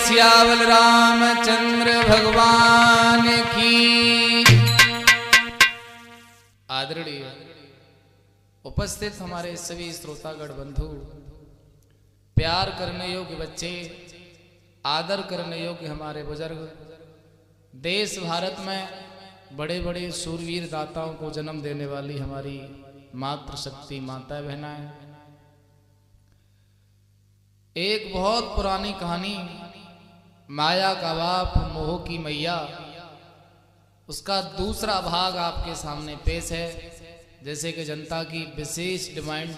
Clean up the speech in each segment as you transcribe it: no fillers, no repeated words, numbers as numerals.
सियावल रामचंद्र भगवान की। आदरणीय उपस्थित हमारे सभी श्रोतागण बंधु, प्यार करने योग्य बच्चे, आदर करने योग्य हमारे बुजुर्ग, देश भारत में बड़े बड़े सूरवीर दाताओं को जन्म देने वाली हमारी मातृशक्ति माता बहनाएं, एक बहुत पुरानी कहानी माया का बाप मोह की मैया, उसका दूसरा भाग आपके सामने पेश है। जैसे कि जनता की विशेष डिमांड,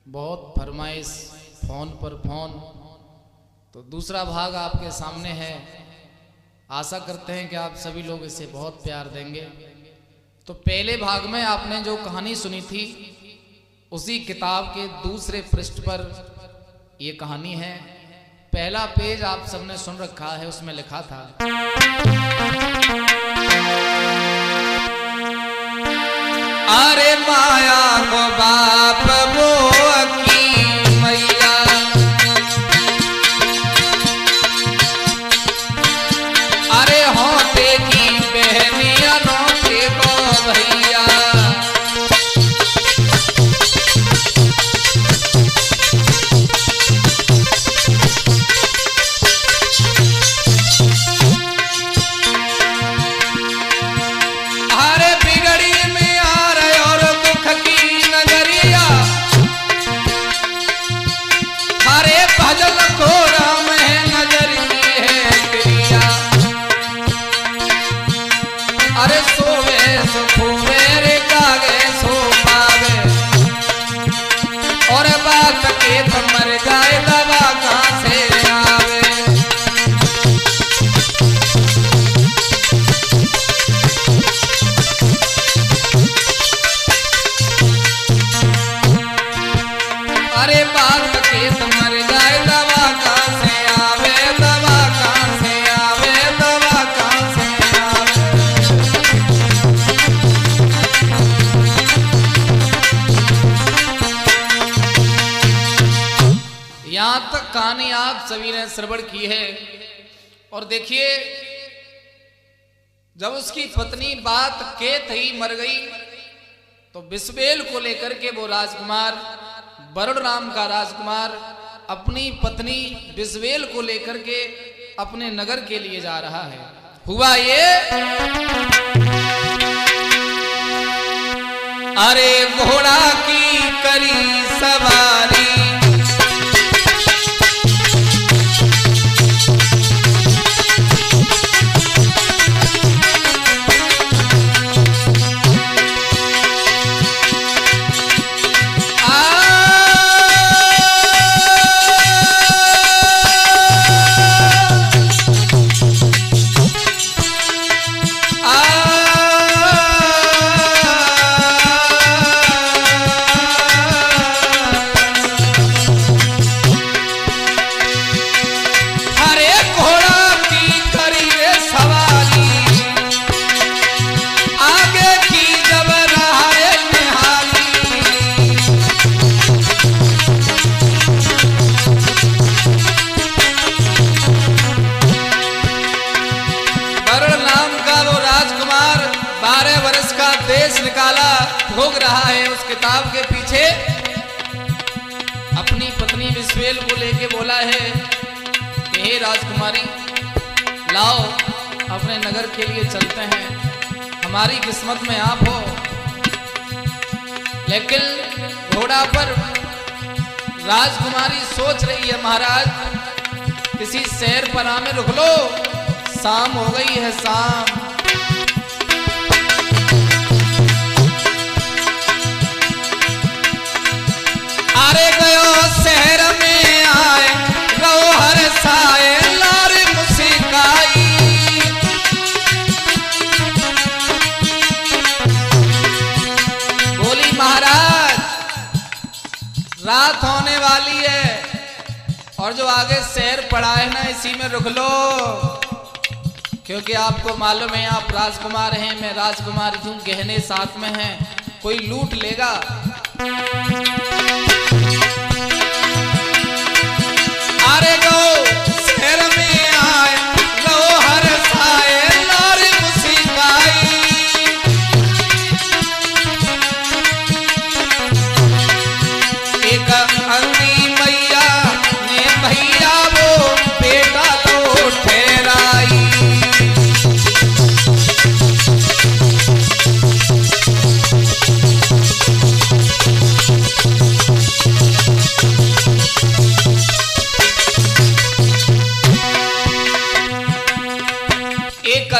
बहुत फरमाइश, फोन पर फोन, तो दूसरा भाग आपके सामने है। आशा करते हैं कि आप सभी लोग इसे बहुत प्यार देंगे। तो पहले भाग में आपने जो कहानी सुनी थी, उसी किताब के दूसरे पृष्ठ पर ये कहानी है। पहला पेज आप सबने सुन रखा है, उसमें लिखा था, अरे माया को बाप मोह की मैया, अरे होते की बहनिया नोते को भैया, अरे सोवे सुखोवे रे कागे सो पावे, और बात के तो मर जाए दवा कहाँ से आवे। अरे बात के तो मर जाए दवा कहाँ से आवे, दवा कहाँ से आवे, दवा कहाँ से आवे। यहां तक कहानी आप सभी ने श्रवण की है। और देखिए, जब उसकी पत्नी बात केत ही मर गई, तो बिस्बेल को लेकर के वो राजकुमार, वरुण नाम का राजकुमार, अपनी पत्नी बिस्बेल को लेकर के अपने नगर के लिए जा रहा है। हुआ ये, अरे घोड़ा की करी सवारी, भोग रहा है उस किताब के पीछे। अपनी पत्नी बिस्बेल को लेके बोला है कि हे राजकुमारी, लाओ अपने नगर के लिए चलते हैं, हमारी किस्मत में आप हो। लेकिन घोड़ा पर राजकुमारी सोच रही है, महाराज किसी शहर पर आमे रुक लो, शाम हो गई है शाम। अरे गयो शहर में आए रहो हर साए, लार मुस्काई, बोली महाराज रात होने वाली है, और जो आगे शहर पड़ा है ना, इसी में रुक लो, क्योंकि आपको मालूम है आप राजकुमार हैं, मैं राजकुमार हूं, गहने साथ में हैं, कोई लूट लेगा। अरे गो शहर में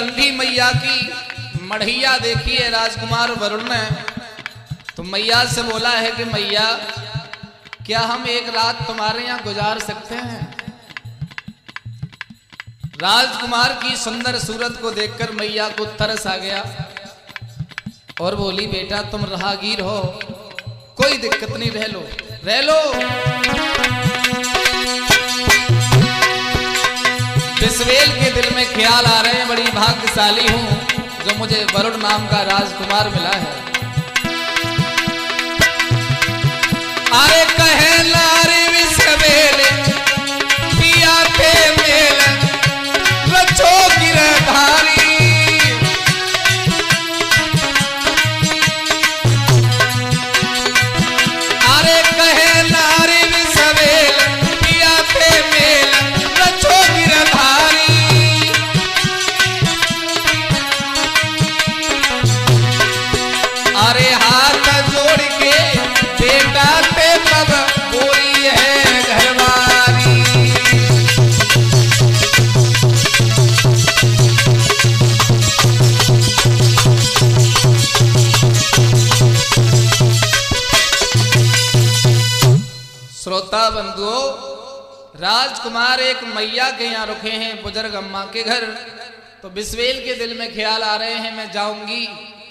नीलकंठी मैया की मढ़ैया देखी है राजकुमार वरुण ने, तो मैया से बोला है कि मैया क्या हम एक रात तुम्हारे यहाँ गुजार सकते हैं। राजकुमार की सुंदर सूरत को देखकर मैया को तरस आ गया और बोली बेटा तुम राहगीर हो, कोई दिक्कत नहीं, रह लो रह लो। बिस्वेल के दिल में ख्याल आ रहे हैं बड़ी भाग्यशाली हूं जो मुझे वरुण नाम का राजकुमार मिला है। अरे कहे नारी बिस्वेल पिया के मेल रचो गिरधारी, अरे कहे नारी बिस्वेल पिया के मेल रचो गिरधारी। अरे हाथ जोड़ के बेटा पे कब बोली है घरवारी। श्रोता बंधुओं, राजकुमार एक मैया के यहाँ रुके हैं बुजुर्ग अम्मा के घर, तो बिस्वेल के दिल में ख्याल आ रहे हैं मैं जाऊंगी,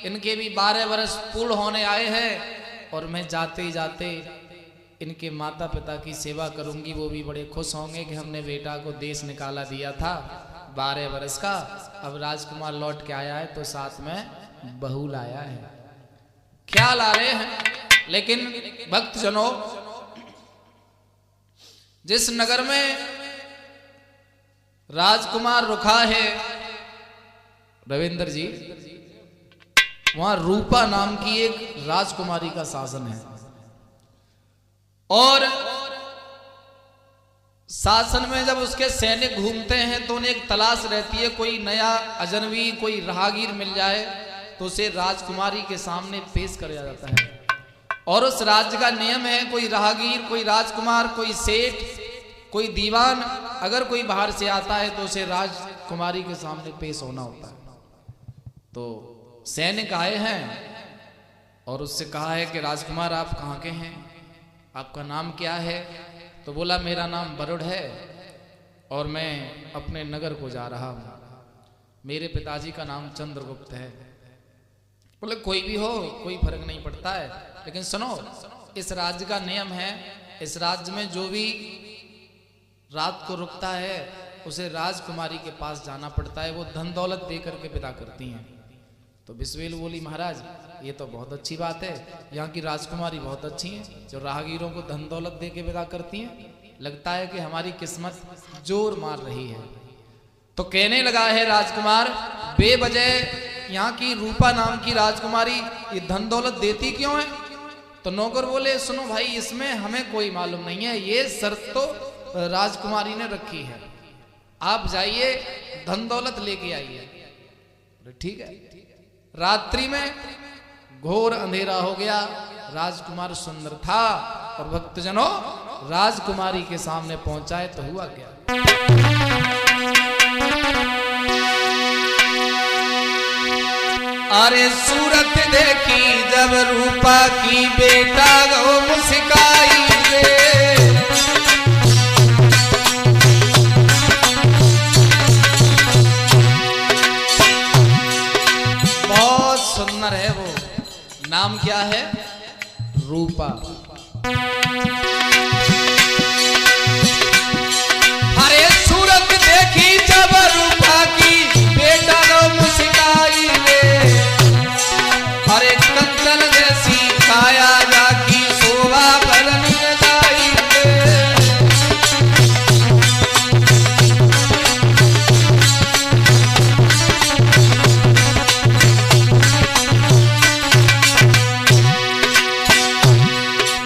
इनके भी 12 वर्ष पूर्ण होने आए हैं और मैं जाते ही जाते इनके माता पिता की सेवा करूंगी, वो भी बड़े खुश होंगे कि हमने बेटा को देश निकाला दिया था 12 वर्ष का, अब राजकुमार लौट के आया है तो साथ में बहू लाया है। ख्याल आ रहे हैं। लेकिन भक्तजनों, जिस नगर में राजकुमार रुका है रविंद्र जी, वहां रूपा नाम की एक राजकुमारी का शासन है और शासन में जब उसके सैनिक घूमते हैं तो उन्हें एक तलाश रहती है, कोई नया अजनबी कोई राहगीर मिल जाए तो उसे राजकुमारी के सामने पेश किया जाता है। और उस राज्य का नियम है कोई राहगीर, कोई राजकुमार, कोई सेठ, कोई दीवान अगर कोई बाहर से आता है तो उसे राजकुमारी के सामने पेश होना होता है। तो सैनिक आए हैं और उससे कहा है कि राजकुमार आप कहाँ के हैं, आपका नाम क्या है। तो बोला मेरा नाम वरुण है और मैं अपने नगर को जा रहा हूँ, मेरे पिताजी का नाम चंद्रगुप्त है। बोले कोई भी हो कोई फर्क नहीं पड़ता है, लेकिन सुनो इस राज्य का नियम है, इस राज्य में जो भी रात को रुकता है उसे राजकुमारी के पास जाना पड़ता है, वो धन दौलत दे करके विदा करती हैं। तो बिस्वेल बोली महाराज ये तो बहुत अच्छी बात है, यहाँ की राजकुमारी बहुत अच्छी है जो राहगीरों को धन दौलत दे के विदा करती हैं, लगता है कि हमारी किस्मत जोर मार रही है। तो कहने लगा है राजकुमार बेवजह यहाँ की रूपा नाम की राजकुमारी ये धन दौलत देती क्यों है। तो नौकर बोले सुनो भाई इसमें हमें कोई मालूम नहीं है, ये शर्त तो राजकुमारी ने रखी है, आप जाइए धन दौलत लेके आइए। ठीक है। रात्रि में घोर अंधेरा हो गया, राजकुमार सुंदर था और भक्तजनों राजकुमारी के सामने पहुंचाए तो हुआ क्या। अरे सूरत देखी जब रूपा की बेटा गो मुस्काई रे, बहुत सुंदर है वो, नाम क्या है रूपा। अरे सूरत देखी जब रूपा की बेटा गो मुस्काई रे, अरे कंचन जैसी काया जाकी शोभा बरनी जाई रे।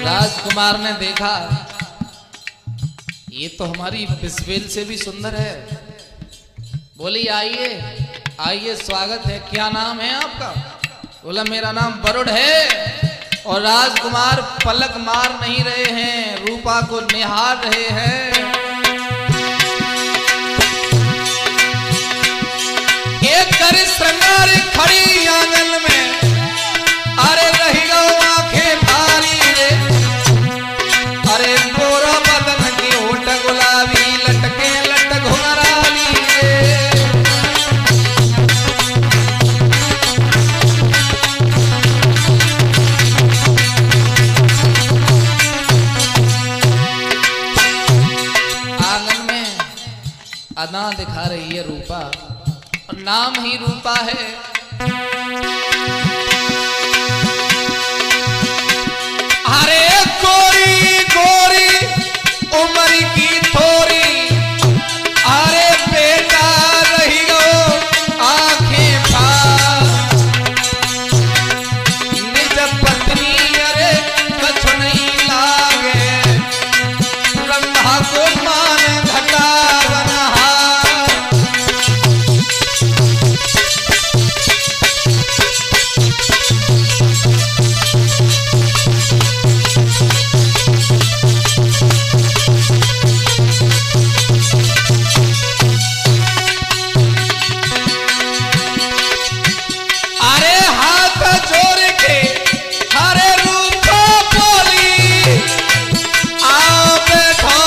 राजकुमार ने देखा ये तो हमारी बिस्वेल से भी सुंदर है, बोली आइए आइए स्वागत है, क्या नाम है आपका। बोला मेरा नाम वरुण है। और राजकुमार पलक मार नहीं रहे हैं, रूपा को निहार रहे हैं। एक मेरी श्रृंगारी खड़ी आंगन में, अरे रही गो आंखें भारी रे, अरे गोरा बदन की होठ गुलाबी लटके लट घुंघराली रे। आंगन में अदा दिखा रही है रूपा, और नाम ही रूपा है। अरे गोरी गोरी उम्र की थोरी, अरे बेटा रही गो आंखें फार, निज पत्नी अरे कछु नहीं लागे, ब्रह्मा को मान घटा बनहार। अरे हाथ जोड़ के हरे रूपा बोली, आओ बैठो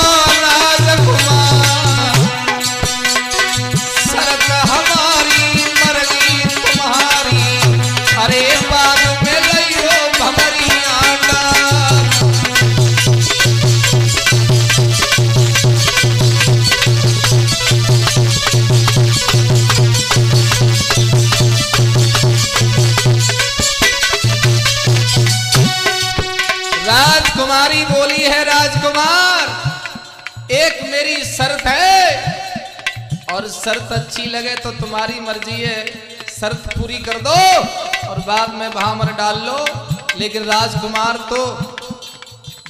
राजकुमार, शरत हमारी मर्जी तुम्हारी, अरे बाग में लइयो भमरी आंडा। राजकुमारी बोली है, राजकुमार एक मेरी शर्त है, और शर्त अच्छी लगे तो तुम्हारी मर्जी है, शर्त पूरी कर दो और बाद में भामर डाल लो। लेकिन राजकुमार तो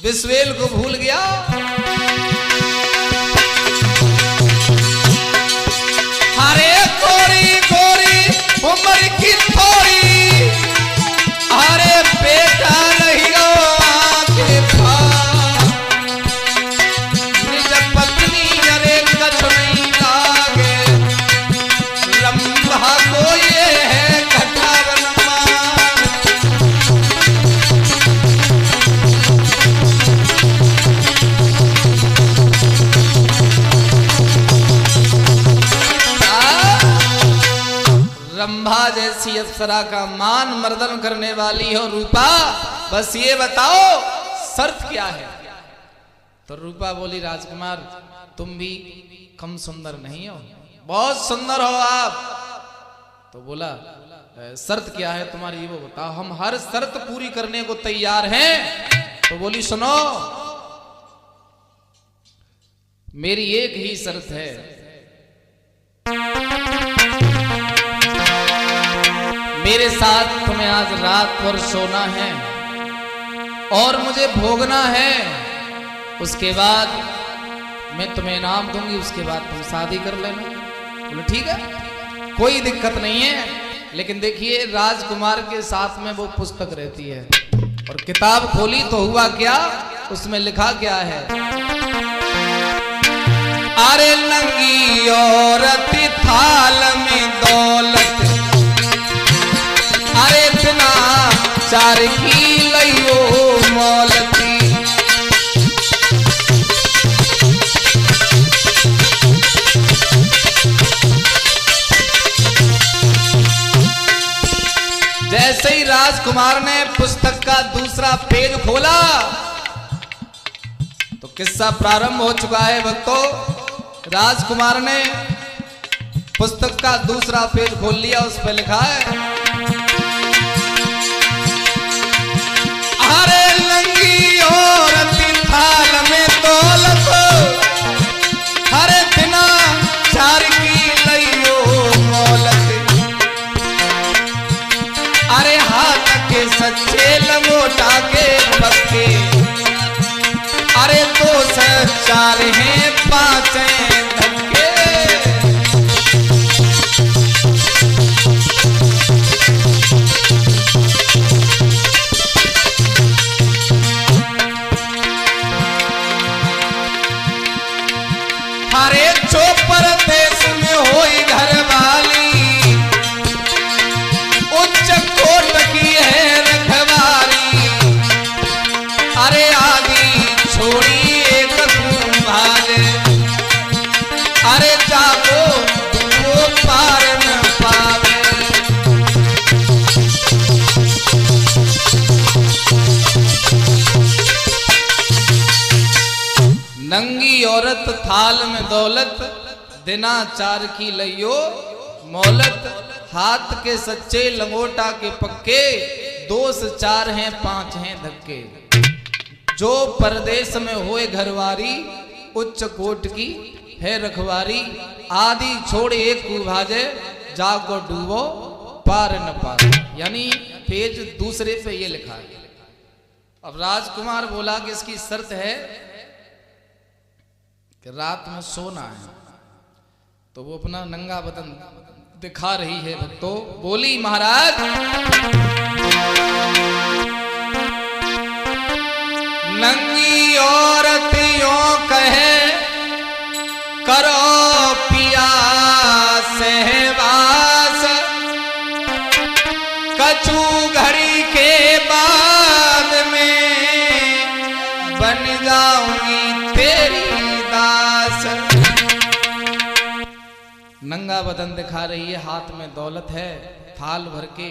विश्वेल को भूल गया। अरे गोरी गोरी उम्र की थोड़ी, अरे बेटा नहीं गो आंखें फार, निज पत्नी अरे कछु नहीं लागे, लंबा को ये है घटा बनमार। रंभा जैसी अप्सरा का मान मर्दन करने वाली हो रूपा, बस ये बताओ शर्त क्या है। तो रूपा बोली, राजकुमार तुम भी कम सुंदर नहीं हो, बहुत सुंदर हो आप। तो बोला शर्त क्या है तुम्हारी वो बताओ, हम हर शर्त पूरी करने को तैयार हैं। तो बोली सुनो, मेरी एक ही शर्त है, मेरे साथ तुम्हें आज रात भर सोना है और मुझे भोगना है, उसके बाद मैं तुम्हें इनाम दूंगी, उसके बाद तुम शादी कर लेना। बोले ठीक है, कोई दिक्कत नहीं है। लेकिन देखिए राजकुमार के साथ में वो पुस्तक रहती है, और किताब खोली तो हुआ क्या, उसमें लिखा क्या है। अरे नंगी औरत थाल में दौलत, अरे इतना चार की लइयो मौलती, जैसे ही राजकुमार ने पुस्तक का दूसरा पेज खोला तो किस्सा प्रारंभ हो चुका है भक्तों। राजकुमार ने पुस्तक का दूसरा पेज खोल लिया, उस पर लिखा है, अरे लंगी औरत थाल में दौलत, हरे बिना चार की लइयो मौलत, अरे हाथ के सच्चे लंगोटा के पक्के, अरे दो से चार हैं पांच धक्के। हरे चौपर देश में होई घर वाली, नंगी औरत थाल में दौलत, दिना चार की लइयो मौलत। हाथ के सच्चे लंगोटा के पक्के, दोष चार हैं पांच हैं धक्के। जो परदेश में होए घरवारी, उच्च कोट की है रखवारी। आदि छोड़ एक कुभाजे, जागो डूबो पार न पार। यानी पेज दूसरे पे ये लिखा है। अब राजकुमार बोला कि इसकी शर्त है कि रात में सोना है। तो वो अपना नंगा बदन दिखा रही है भक्तों। बोली महाराज नंगी औरत यों कहे, करो पिया सहवास। कछु घड़ी के बाद में बन जाऊंगी तेरी दास। नंगा बदन दिखा रही है, हाथ में दौलत है, थाल भर के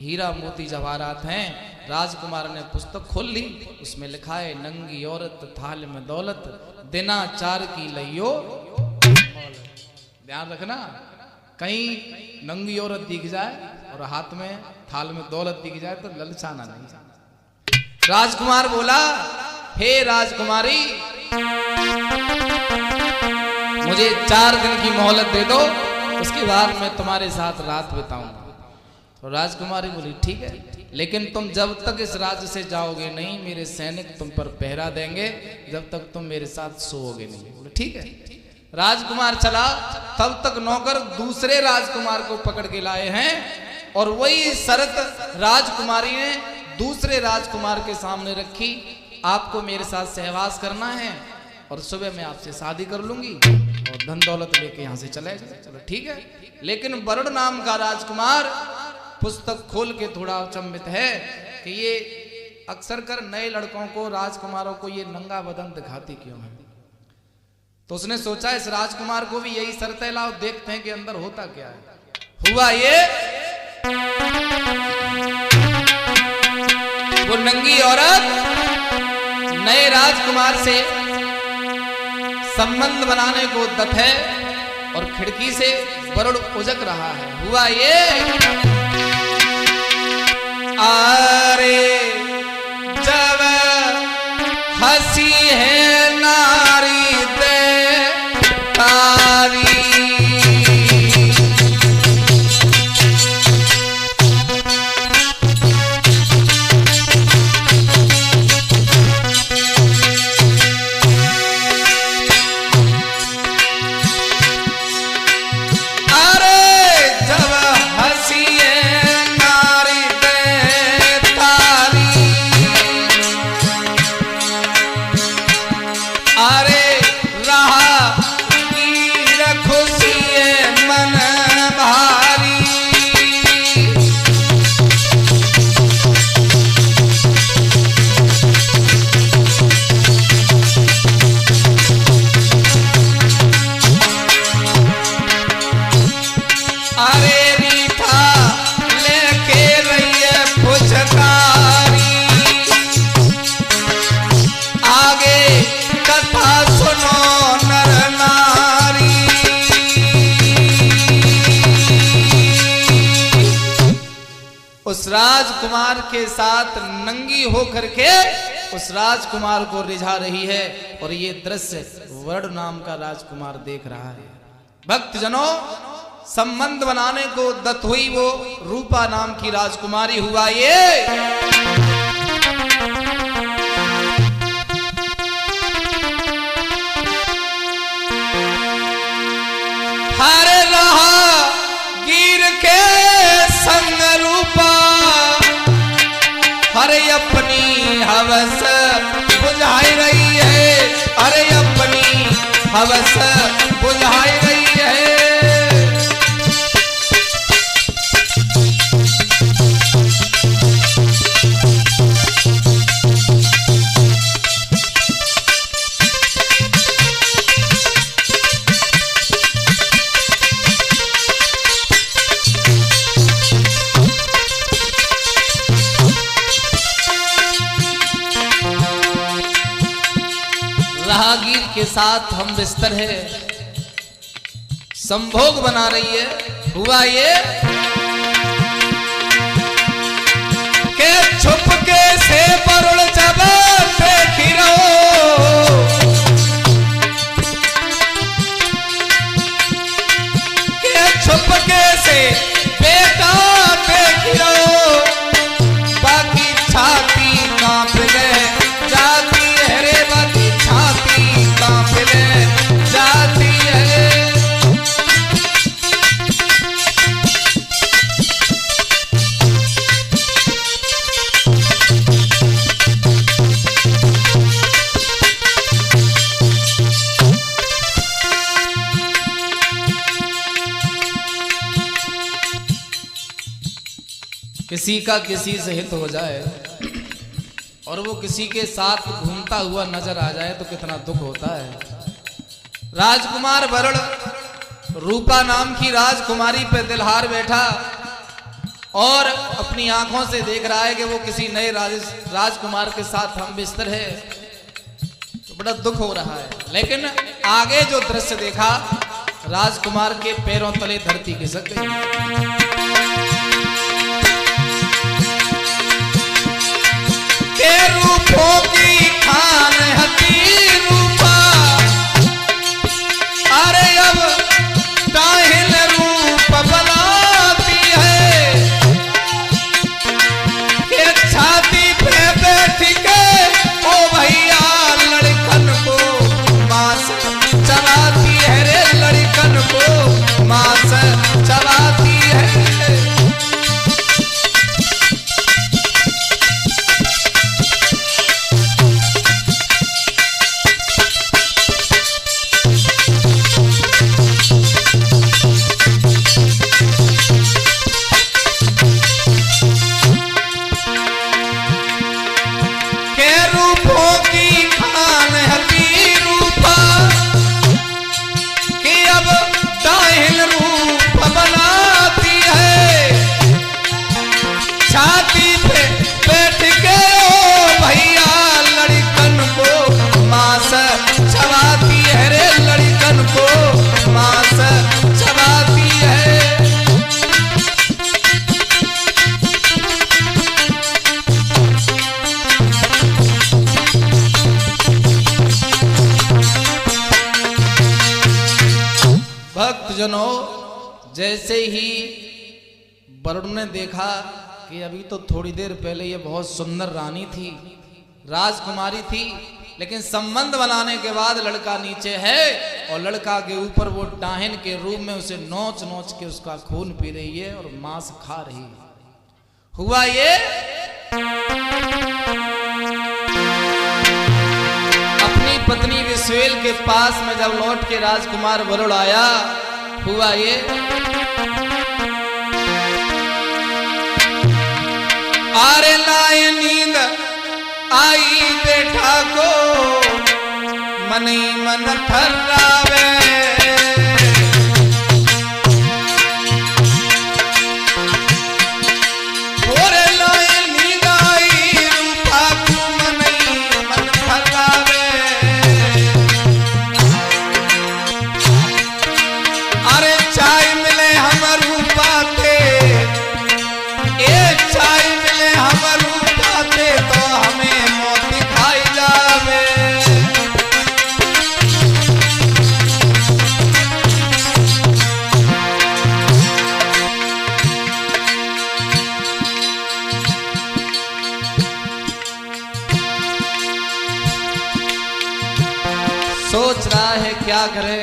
हीरा मोती जवाहरात हैं। राजकुमार ने पुस्तक खोल ली, उसमें लिखा है नंगी औरत थाल में दौलत, दिना चार की लइयो। ध्यान रखना, कहीं नंगी औरत दिख जाए और हाथ में थाल में दौलत दिख जाए तो ललचाना नहीं। राजकुमार बोला, हे राजकुमारी मुझे 4 दिन की मोहलत दे दो, उसके बाद मैं तुम्हारे साथ रात बिताऊंगा। तो राजकुमारी बोली ठीक है, लेकिन तुम जब तक इस राज्य से जाओगे नहीं, मेरे सैनिक तुम पर पहरा देंगे जब तक तुम मेरे साथ सोओगे नहीं। बोले ठीक है। राजकुमार चला, तब तक नौकर दूसरे राजकुमार को पकड़ के लाए हैं और वही शर्त राजकुमारी ने दूसरे राजकुमार के सामने रखी, आपको मेरे साथ सहवास करना है और सुबह मैं आपसे शादी कर लूंगी और धन दौलत लेके यहाँ से चले जाए। चलो ठीक है। लेकिन वरुण नाम का राजकुमार पुस्तक खोल के थोड़ा अचंभित है कि ये अक्सर कर नए लड़कों को, राजकुमारों को ये नंगा बदन दिखाती क्यों है। तो उसने सोचा इस राजकुमार को भी यही शर्त है, लाओ देखते हैं कि अंदर होता क्या है। हुआ ये, वो नंगी औरत नए राजकुमार से संबंध बनाने को उद्यत है और खिड़की से वरुण उजक रहा है। हुआ ये, अरे जब हंसी है नारी दे तारी, उस राजकुमार के साथ नंगी होकर के उस राजकुमार को रिझा रही है और ये दृश्य वरुण नाम का राजकुमार देख रहा है। भक्तजनों, संबंध बनाने को उद्यत हुई वो रूपा नाम की राजकुमारी। हुआ ये, हरे रहा गिर के संग रूपा, अरे अपनी हवस बुझाई रही है, अरे अपनी हवस बुझाई रही है। जहांगीर के साथ हम बिस्तर है, संभोग बना रही है। हुआ ये के छुपके से वरुण जब देखी रहो, के छुपके से बेटा देखी रहो, बाकी छाती कांप गए जाती है रे, बाकी छाती कांप गए जाती है। किसी का किसी से हित हो जाए और वो किसी के साथ घूमता हुआ नजर आ जाए तो कितना दुख होता है। राजकुमार वरुण रूपा नाम की राजकुमारी पे दिलहार बैठा और अपनी आंखों से देख रहा है कि वो किसी नए राजकुमार के साथ हम बिस्तर है, तो बड़ा दुख हो रहा है। लेकिन आगे जो दृश्य देखा, राजकुमार के पैरों तले धरती खिसक गई। के रूपों की खान हती रूपा, अरे अब डाहिल रूप बनाती है, के छाती पे बैठ के ओ भैया लड़कन को मांस चलाती है रे, लड़कन को मांस चलाती है। भक्तजनों, जैसे ही वरुण ने देखा कि अभी तो थोड़ी देर पहले ये बहुत सुंदर रानी थी, राजकुमारी थी, लेकिन संबंध बनाने के बाद लड़का नीचे है और लड़का के ऊपर वो डाहिन के रूप में उसे नोच नोच के उसका खून पी रही है और मांस खा रही है। हुआ ये अपनी पत्नी विश्वेल के पास में जब लौट के राजकुमार वरुण आया, हुआ ये आरे लाए नींद आई बेटा को, मन ही मन थर्रावे, ओरे लाए नींद आई रूपा को, मन ही मन थर्रावे, अरे चाय मिले हम रूपा ते, एक चाय मिले हम रूपा ते, तो हमें मौत खाई जावे। सोच रहा है क्या करे,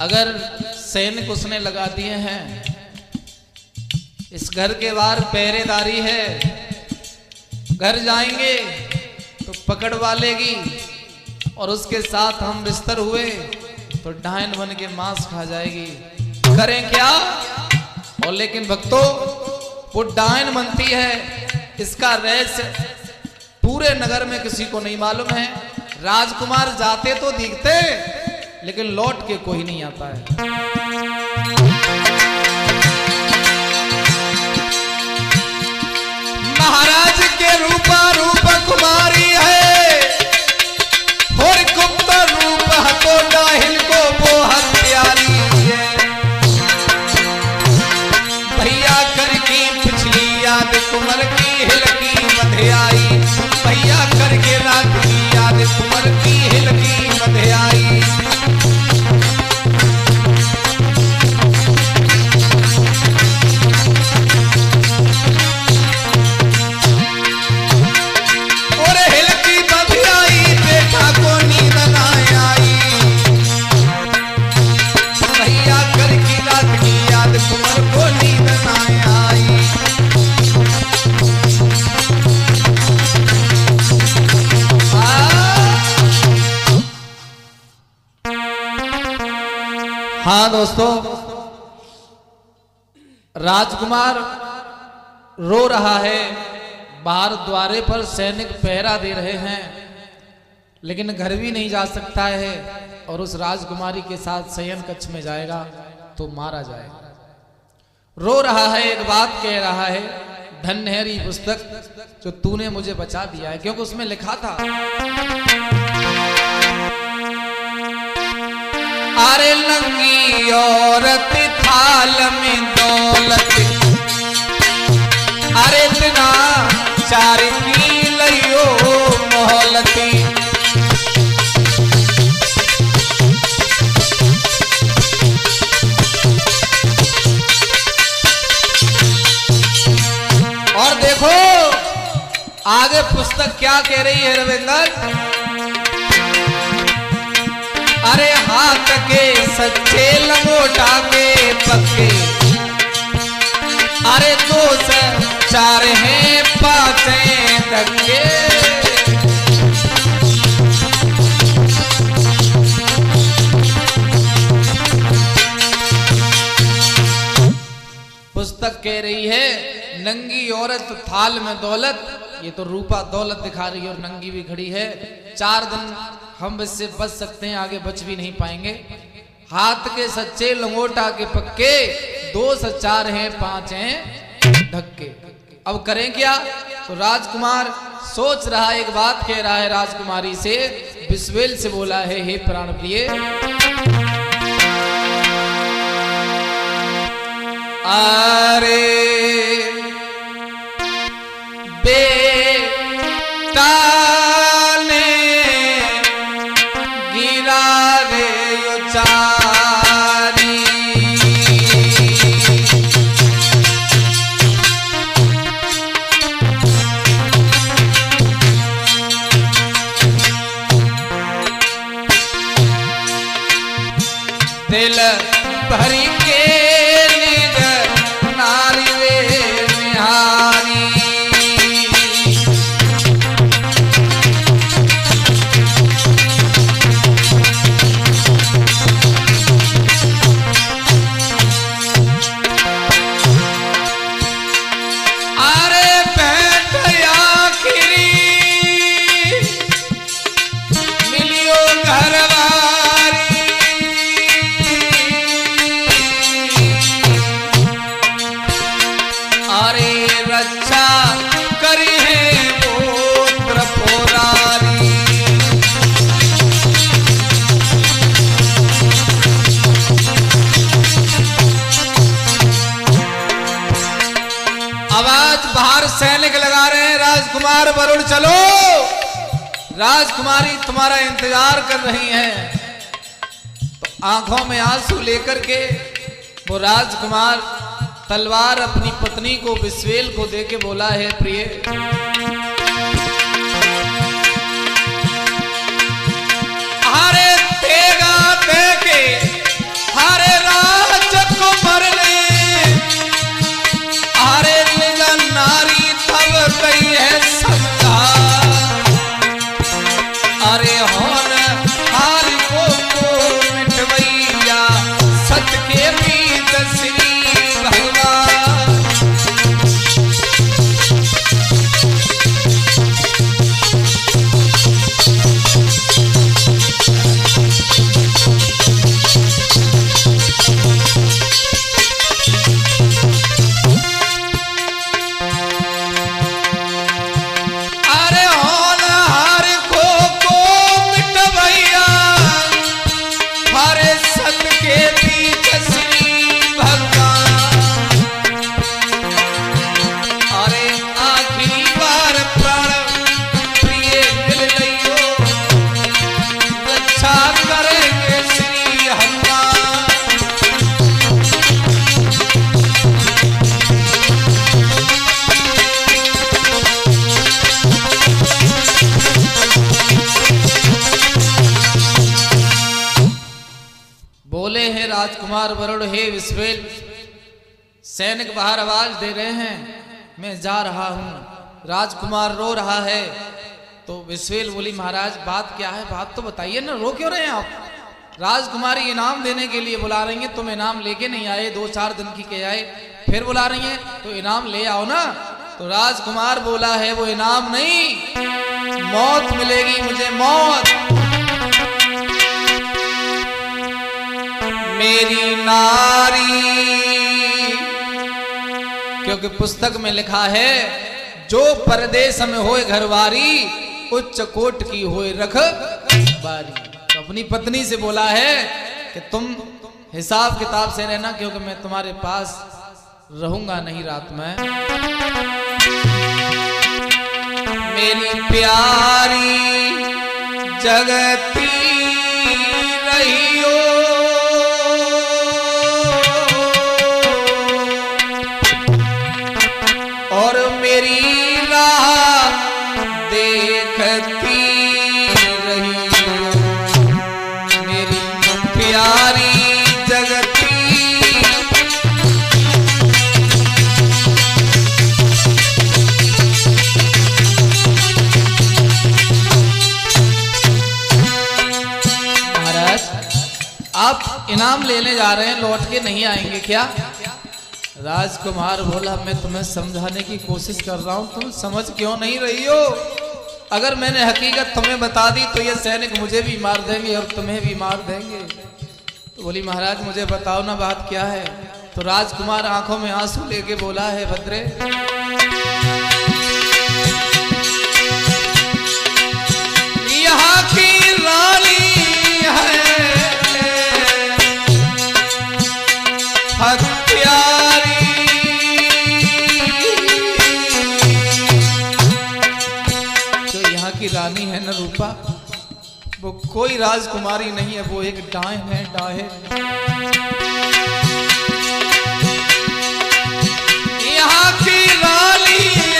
अगर सैनिक उसने लगा दिए हैं, इस घर के बाहर पहरेदारी है, घर जाएंगे तो पकड़वा लेगी और उसके साथ हम बिस्तर हुए तो डायन बन के मांस खा जाएगी, करें क्या? और लेकिन भक्तों, वो डायन बनती है, इसका रहस्य पूरे नगर में किसी को नहीं मालूम है। राजकुमार जाते तो दिखते लेकिन लौट के कोई नहीं आता है। महाराज के रूपा रूप कुमारी है और को डाहिन को वो हत्यारी है। भैया करके पिछली याद कुंवर की हिलकी बंधियाई, भैया करके रात की याद कुंवर की हिलकी बंधियाई। हाँ दोस्तों, राजकुमार रो रहा है। बाहर द्वारे पर सैनिक पहरा दे रहे हैं, लेकिन घर भी नहीं जा सकता है और उस राजकुमारी के साथ शयन कक्ष में जाएगा तो मारा जाएगा। रो रहा है, एक बात कह रहा है, धन्य है री पुस्तक जो तूने मुझे बचा दिया है, क्योंकि उसमें लिखा था अरे नंगी औरत थाल में दौलत, अरे इतना चार की लियो मोहलती। और देखो आगे पुस्तक क्या कह रही है रविंदर। अरे हाथ के सच्चे लंगोटा के पक्के, अरे दो से चार हैं पांचें धक्के। पुस्तक कह रही है नंगी औरत थाल में दौलत, ये तो रूपा दौलत दिखा रही है और नंगी भी खड़ी है। 4 दिन हम इससे बच सकते हैं, आगे बच भी नहीं पाएंगे। हाथ के सच्चे लंगोटा के पक्के, 2 से 4 हैं 5 हैं धक्के। अब करें क्या? तो राजकुमार सोच रहा, एक बात कह रहा है राजकुमारी से, बिस्वेल से बोला है, हे प्राण प्रिय, अरे बेटा ने गिरा रे उचारी, दिल भरी के निज नारी वे निहारी। अरे बैठ आखिरी मिलियो घरवारी, अरे रक्षा करी है गोत्र पोरारी। आवाज बाहर सैनिक लगा रहे हैं, राजकुमार वरुण चलो, राजकुमारी तुम्हारा इंतजार कर रही हैं। तो आंखों में आंसू लेकर के वो राजकुमार तलवार अपनी पत्नी को बिस्वेल को देके बोला है, प्रिय हरे तेगा देके हरे राजकुमार ने, हरे नारी तब गई है समझा, अरे होन हार को मिटवैया सत के बीत श्री भगवान। बोले हैं राजकुमार वरुण, हे विश्वेल, सैनिक बाहर आवाज दे रहे हैं, मैं जा रहा हूं। राजकुमार रो रहा है। तो विश्वेल बोली, महाराज बात क्या है, बात तो बताइए ना, रो क्यों रहे हैं आप? राजकुमारी इनाम देने के लिए बुला रही हैं, तुम इनाम लेके नहीं आए, 2-4 दिन की के आए, फिर बुला रही हैं, तो इनाम ले आओ ना। तो राजकुमार बोला है, वो इनाम नहीं, मौत मिलेगी मुझे, मौत। मेरी नारी, क्योंकि पुस्तक में लिखा है, जो परदेश में होए घरवारी, उच्च कोट की होए रख बारी। तो अपनी पत्नी से बोला है कि तुम हिसाब किताब से रहना, क्योंकि मैं तुम्हारे पास रहूंगा नहीं रात में। मेरी प्यारी जगती रहियो, और मेरी राह देखती रहियो, मेरी प्यारी जगती। महाराज आप इनाम लेने जा रहे हैं, लौट के नहीं आएंगे क्या? राजकुमार बोला, मैं तुम्हें समझाने की कोशिश कर रहा हूं, तुम समझ क्यों नहीं रही हो? अगर मैंने हकीकत तुम्हें बता दी तो ये सैनिक मुझे भी मार देंगे और तुम्हें भी मार देंगे। तो बोली, महाराज मुझे बताओ ना, बात क्या है? तो राजकुमार आंखों में आंसू लेके बोला है, भद्रे, यहाँ की रानी है हत्यारी, जो यहाँ की रानी है ना रूपा, वो कोई राजकुमारी नहीं है, वो एक डायन है, डायन। यहाँ की रानी है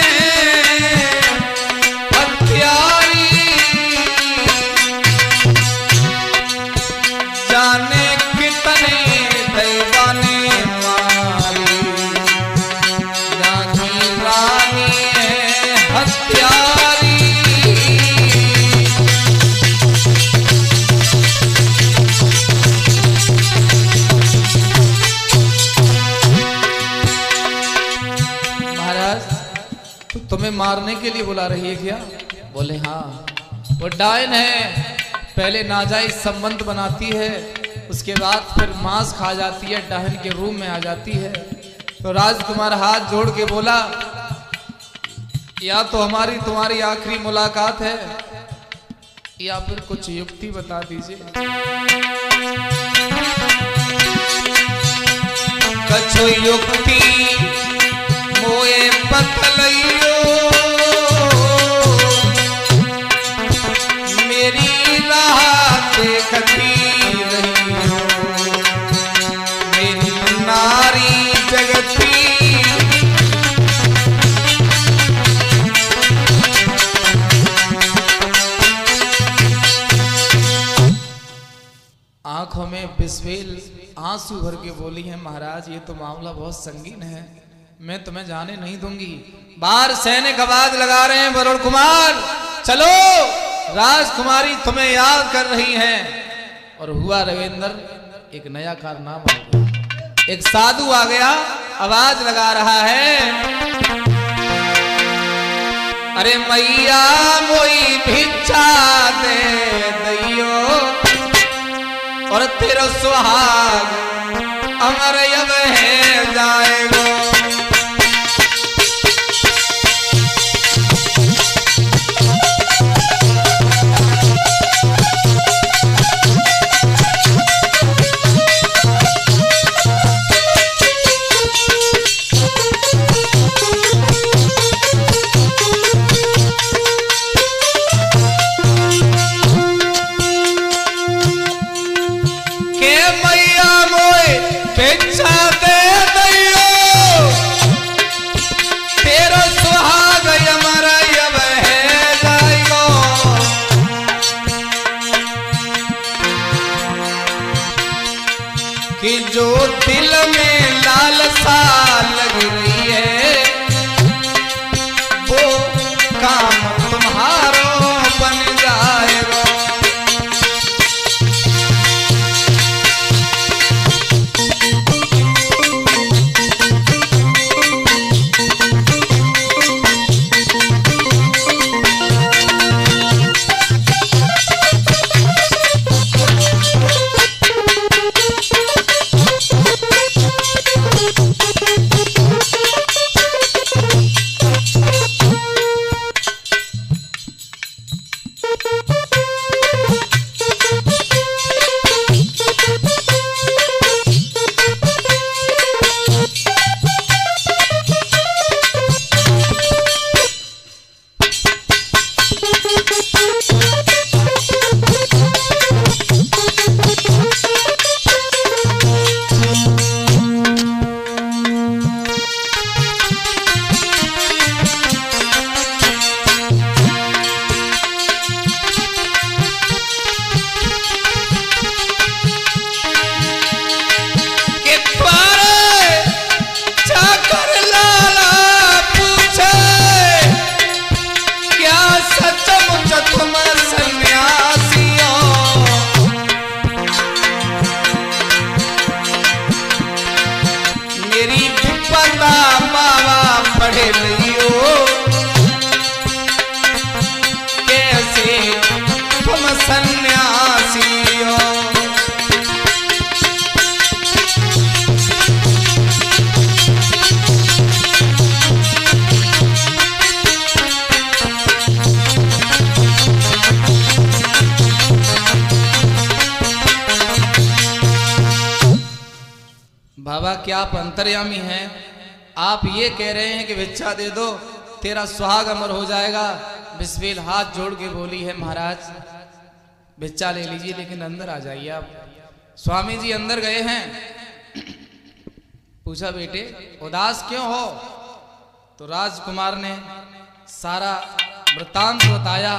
हत्यारी, जाने कितने दैवाने मारी, यहाँ की रानी है हत्यारी। तुम्हें मारने के लिए बुला रही है क्या? बोले हाँ, वो डायन है, पहले नाजायज संबंध बनाती है, उसके बाद फिर मांस खा जाती है, डायन के रूम में आ जाती है। तो राजकुमार हाथ जोड़ के बोला, या तो हमारी तुम्हारी आखिरी मुलाकात है, या फिर कुछ युक्ति बता दीजिए। कछु युक्ति मोए बतलइयो, मेरी राह देखती रहियो, मेरी नारी जगती। आंखों में बिस्वेल आंसू भर के बोली है, महाराज ये तो मामला बहुत संगीन है, मैं तुम्हें जाने नहीं दूंगी। बाहर सैनिक आवाज लगा रहे हैं, वरुण कुमार चलो, राजकुमारी तुम्हें याद कर रही हैं। और हुआ रविंद्र, एक नया कारनामा हो गया। एक साधु आ गया, आवाज लगा रहा है, अरे मैया मोई भिक्षा दे दैयो, और तेरा सुहाग अमर अब है जाएगो। कि जो दिल में लालसा लग रही है वो काम तुम्हारो बन जाएगा। बाबा क्या आप अंतर्यामी हैं? आप ये कह रहे हैं कि भिक्षा दे दो तेरा सुहाग अमर हो जाएगा। बिस्मिल हाथ जोड़ के बोली है महाराज भिक्षा ले लीजिए लेकिन अंदर आ जाइए आप। स्वामी जी अंदर गए हैं। पूछा बेटे उदास क्यों हो? तो राजकुमार ने सारा वृत्तांत बताया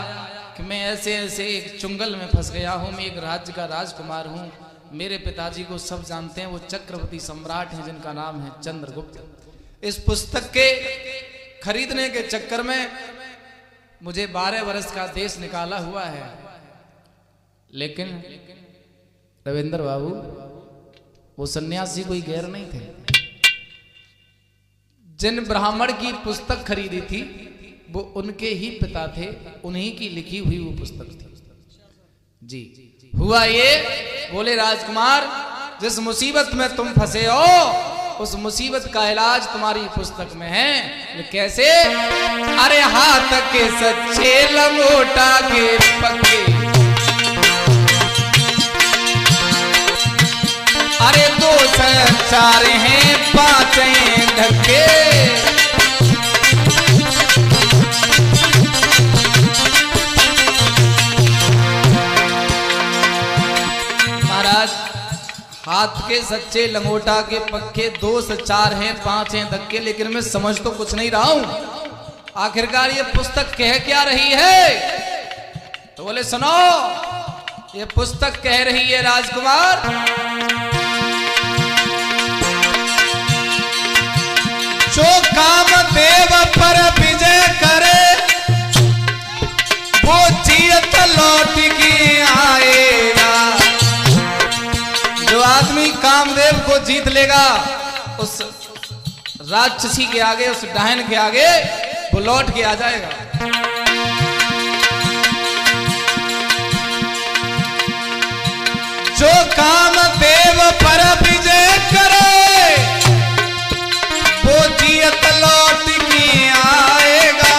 कि मैं ऐसे ऐसे एक चुंगल में फंस गया हूं। मैं एक राज्य का राजकुमार हूं। मेरे पिताजी को सब जानते हैं, वो चक्रवर्ती सम्राट हैं जिनका नाम है चंद्रगुप्त। इस पुस्तक के खरीदने के चक्कर में मुझे 12 वर्ष का देश निकाला हुआ है। लेकिन रविंद्र बाबू वो सन्यासी कोई गैर नहीं थे। जिन ब्राह्मण की पुस्तक खरीदी थी वो उनके ही पिता थे, उन्हीं की लिखी हुई वो पुस्तक थी। जी हुआ ये, बोले राजकुमार जिस मुसीबत में तुम फंसे हो उस मुसीबत का इलाज तुम्हारी पुस्तक में है। ये कैसे? अरे हाथ के सच्चे लंगोटा के पक्के, अरे 2 से 4 हैं 5 धक्के। हाथ के सच्चे लंगोटा के पक्के 2 से 4 हैं 5 हैं धक्के। लेकिन मैं समझ तो कुछ नहीं रहा हूं आखिरकार ये पुस्तक कह क्या रही है? तो बोले सुनो ये पुस्तक कह रही है राजकुमार जो कामदेव पर विजय करे वो जीत लौट के आएगा। जो आदमी कामदेव को जीत लेगा उस राक्षसी के आगे, उस डायन के आगे वो लौट के आ जाएगा। जो कामदेव पर विजय करे वो जीत लौट के आएगा।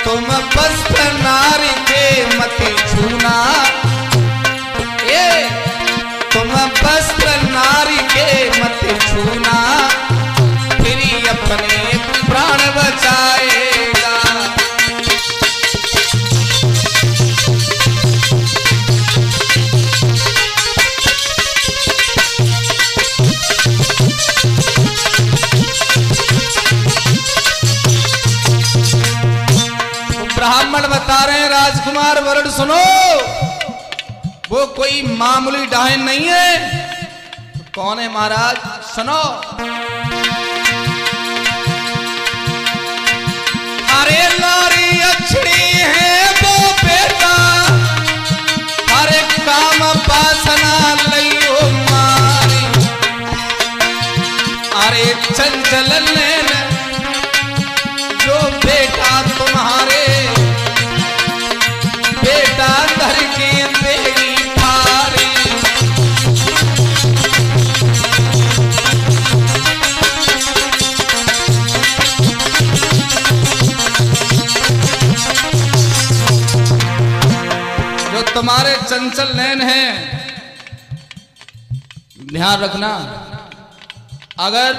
तुम वस्त्र नारी के मत छूना, तुम वस्त्र नारी के मत छूना, फिर अपने प्राण बचाएगा। तो ब्राह्मण बता रहे हैं राजकुमार वर्ण सुनो। वो कोई मामूली डायन नहीं है। तो कौन है महाराज, सुनो। अरे लारी अछड़ी है वो बेटा, हरे काम पासना लियो मारी। अरे चंचल नैन जो बेटा तुम्हारे, बेटा धर के देगी थारी। जो तुम्हारे चंचल नैन हैं, ध्यान रखना, अगर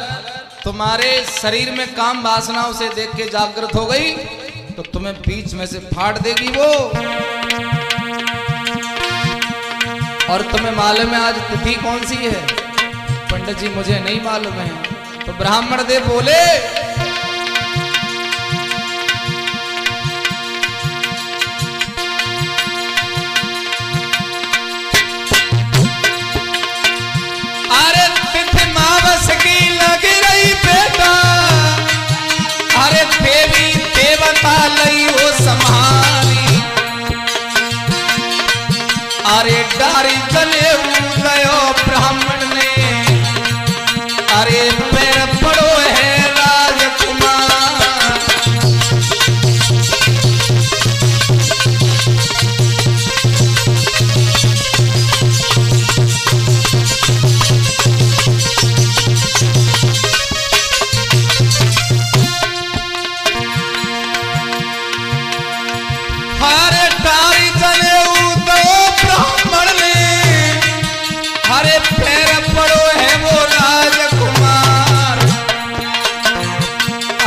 तुम्हारे शरीर में काम वासना उसे देख के जागृत हो गई तो तुम्हें बीच में से फाड़ देगी वो। और तुम्हें मालूम है आज तिथि कौन सी है? पंडित जी मुझे नहीं मालूम है। तो ब्राह्मण देव बोले, अरे तिथि मावस की लग रही बेटा, अरे देवी देवता लई हो संहारी। अरे डारी चले गयो ब्राह्मण ने, अरे पैर पड़ो है राजकुमार। हरे डारी चले ब्राह्मण ने, हरे पैर पड़ो है वो राजकुमार।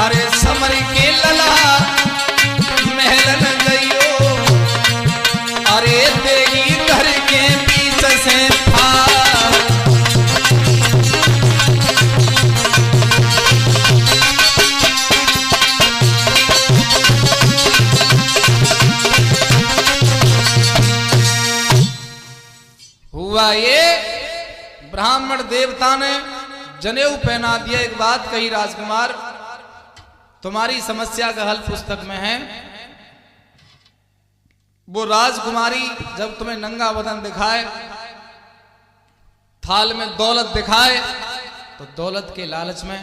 अरे समर के लला महल न गयो, अरे देगी घर के बीच से फार। हुआ ये, ब्राह्मण देवता ने जनेऊ पहना दिया। एक बात कही, राजकुमार तुम्हारी समस्या का हल पुस्तक में है। वो राजकुमारी जब तुम्हें नंगा बदन दिखाए, थाल में दौलत दिखाए, तो दौलत के लालच में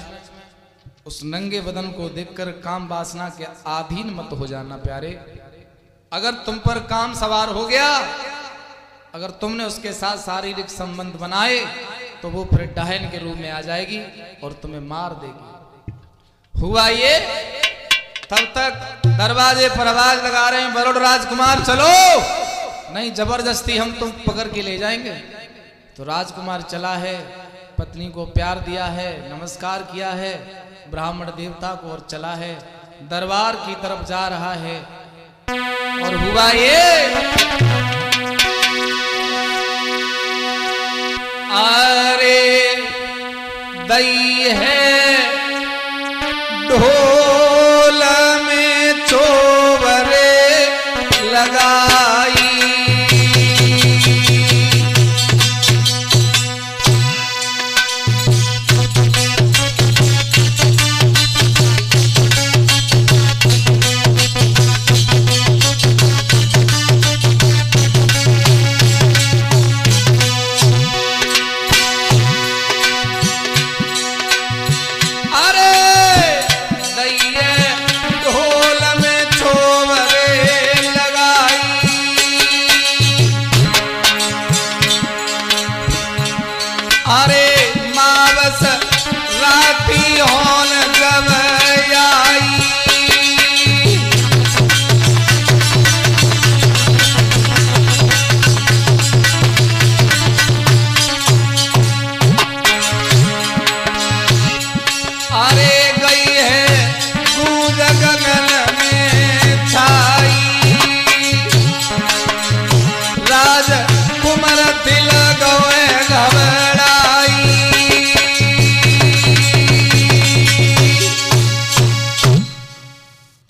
उस नंगे बदन को देखकर काम वासना के अधीन मत हो जाना प्यारे। अगर तुम पर काम सवार हो गया, अगर तुमने उसके साथ शारीरिक संबंध बनाए, तो वो फिर डायन के रूप में आ जाएगी और तुम्हें मार देगी। हुआ ये, तब तक दरवाजे पर आवाज लगा रहे हैं, बरोड़ राजकुमार चलो। नहीं, जबरदस्ती हम तुम पकड़ के ले जाएंगे। तो राजकुमार चला है, पत्नी को प्यार दिया है, नमस्कार किया है ब्राह्मण देवता को, और चला है दरबार की तरफ जा रहा है। और हुआ ये, अरे दई है ढोल में चोबरे लगाई।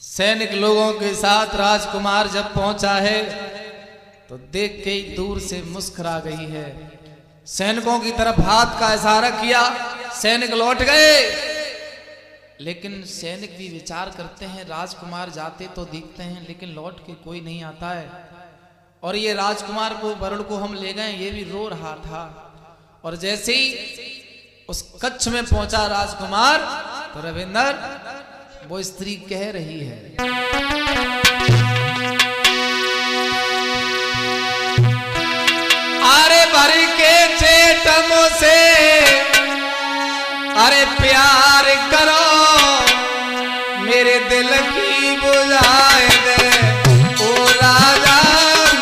सैनिक लोगों के साथ राजकुमार जब पहुंचा है तो तो देख के ही दूर से मुस्कुरा गई है। सैनिकों की तरफ हाथ का इशारा किया, सैनिक लौट गए। लेकिन सैनिक भी विचार करते हैं, राजकुमार जाते तो दिखते हैं लेकिन लौट के कोई नहीं आता है। और ये राजकुमार को, वरुण को हम ले गए, ये भी रो रहा था। और जैसे ही उस कक्ष में पहुंचा राजकुमार, तो रविंदर वो स्त्री कह रही है, अरे भर के चेटमों से अरे प्यार करो, मेरे दिल की बुझाए दे ओ राजा,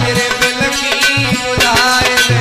मेरे दिल की बुझाए दे।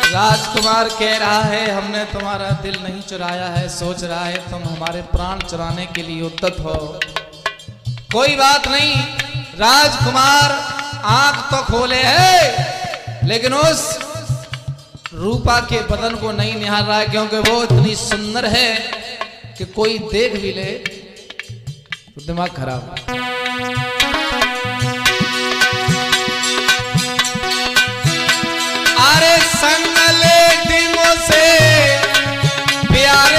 राजकुमार कह रहा है, हमने तुम्हारा दिल नहीं चुराया है, सोच रहा है तुम हमारे प्राण चुराने के लिए उद्यत हो। कोई बात नहीं, राजकुमार आंख तो खोले है लेकिन उस रूपा के बदन को नहीं निहार रहा है, क्योंकि वो इतनी सुंदर है कि कोई देख भी ले तो दिमाग खराब। अरे संगले दिमों से प्यार